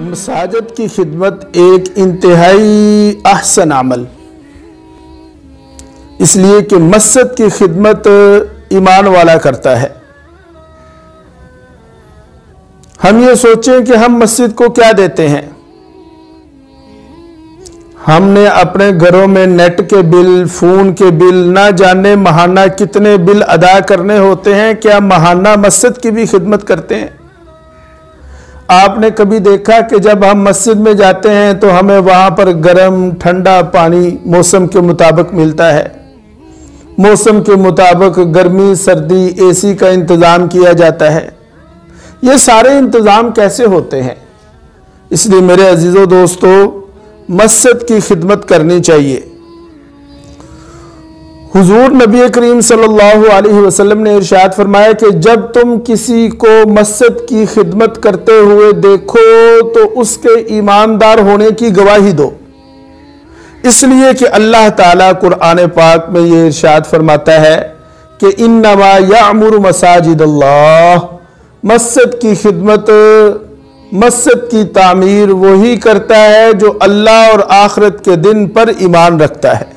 मसाजिद की खिदमत एक इंतहाई अहसन अमल, इसलिए कि मस्जिद की खिदमत ईमान वाला करता है। हम ये सोचें कि हम मस्जिद को क्या देते हैं। हमने अपने घरों में नेट के बिल, फोन के बिल, ना जाने महाना कितने बिल अदा करने होते हैं। क्या महाना मस्जिद की भी खिदमत करते हैं? आपने कभी देखा कि जब हम मस्जिद में जाते हैं तो हमें वहां पर गर्म ठंडा पानी मौसम के मुताबिक मिलता है। मौसम के मुताबिक गर्मी सर्दी एसी का इंतज़ाम किया जाता है। ये सारे इंतज़ाम कैसे होते हैं? इसलिए मेरे अजीज़ों दोस्तों, मस्जिद की खिदमत करनी चाहिए। हुजूर नबी करीम सल्लल्लाहु अलैहि वसल्लम ने इरशाद फरमाया कि जब तुम किसी को मस्जिद की खिदमत करते हुए देखो तो उसके ईमानदार होने की गवाही दो। इसलिए कि अल्लाह ताला कुरान पाक में ये इरशाद फरमाता है कि इन्नमा यामुरु मसाजिदल्लाह, मस्जिद की खिदमत, मस्जिद की तामीर वही करता है जो अल्लाह और आखिरत के दिन पर ईमान रखता है।